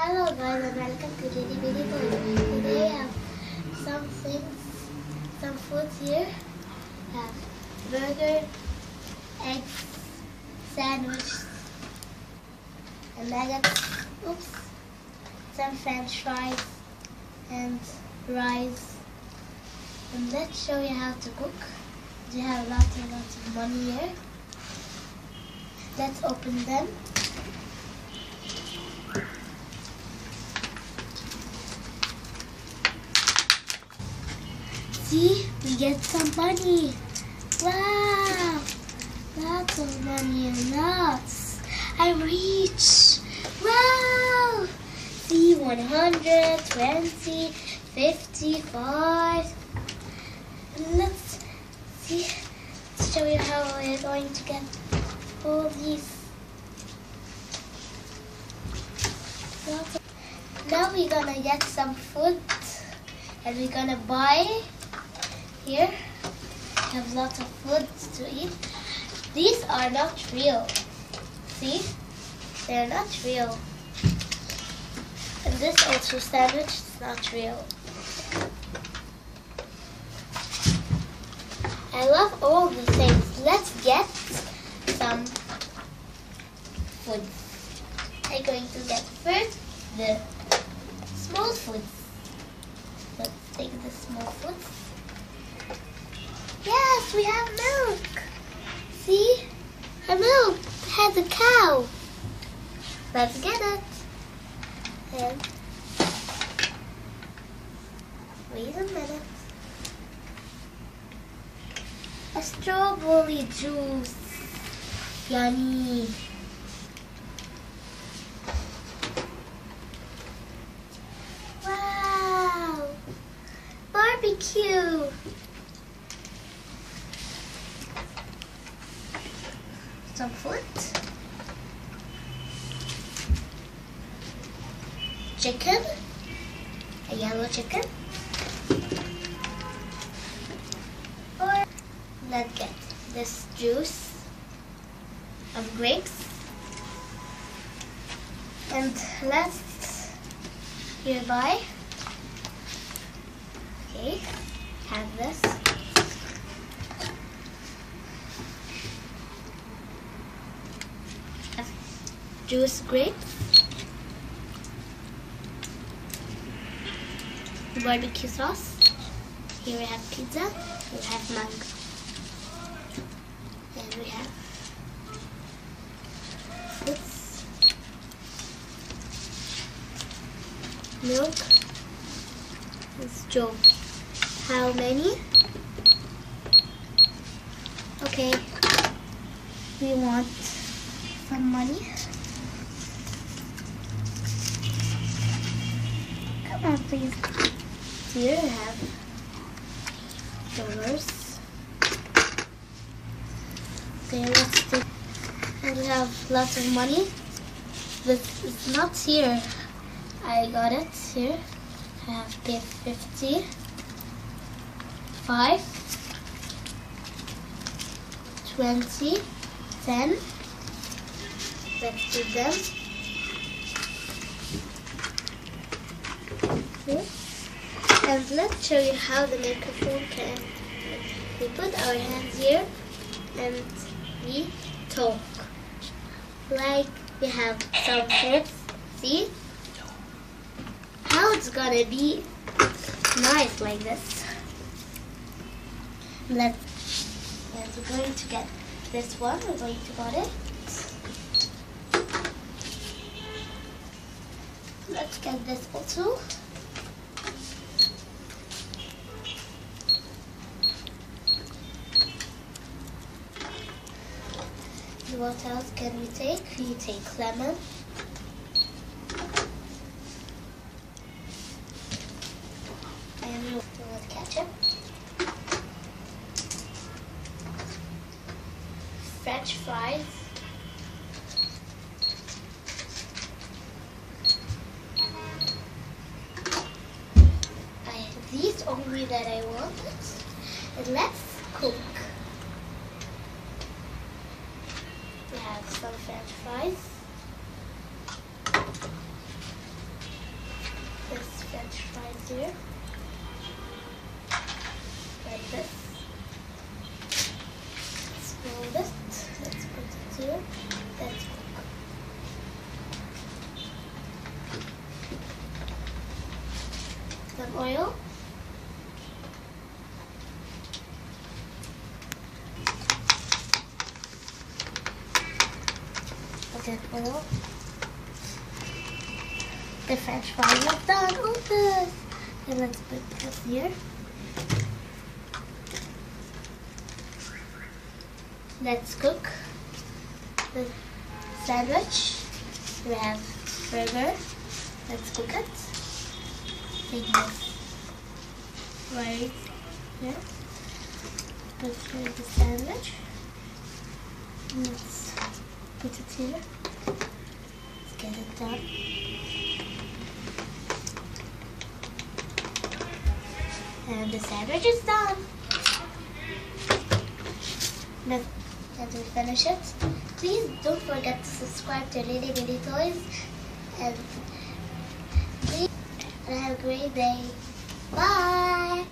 Hello guys and welcome to Didi Bidi Food. Today I have some foods here. I have burger, eggs, sandwich, and nuggets, some french fries and rice. And let's show you how to cook. We have lots of money here. Let's open them. See, we get some money. Wow, lots of money and lots. I'm rich. Wow. See, 100, 20, 55. Let's see. Let's show you how we're going to get all these. Now we're gonna get some food and we're gonna buy. Here, we have lots of food to eat. These are not real. See? They're not real. And this also sandwich is not real. I love all the things. Let's get some food. I'm going to get first the small foods. Let's take the small foods. Yes, we have milk. See? Our milk has a cow. Let's get it. And wait a minute. A strawberry juice. Yummy. Wow. Barbecue. Some food, chicken, a yellow chicken, or let's get this juice of grapes, and let's hereby, okay, have this. Juice grapes, barbecue sauce. Here we have pizza, we have mango, and we have fruits, milk. Let's Joe. How many? Okay, we want some money. Come on, please. Here I have dollars. Okay, let's take. And we have lots of money. This is not here. I got it here. I have paid 50, 5, 20, 10. Let's do them. And let's show you how the microphone can. We put our hands here and we talk. Like we have some heads. See? How it's gonna be nice like this. And we're going to get this one. We're going to get it. Let's get this also. What else can we take? We take lemon. And we want ketchup. French fries. I have these only that I wanted. And let's cook. We have some French fries. French fries here. Like this. Let's roll it. Let's put it here. Let's cook. Some oil. Okay, oil. The French fries is done. Open. And let's put this here. Let's cook the sandwich. We have burger. Let's cook it. Take this right here. Put here the sandwich. Let's put it here. Let's get it done. And the sandwich is done. Let me finish it. Please don't forget to subscribe to Lily Billy Toys. And please have a great day. Bye.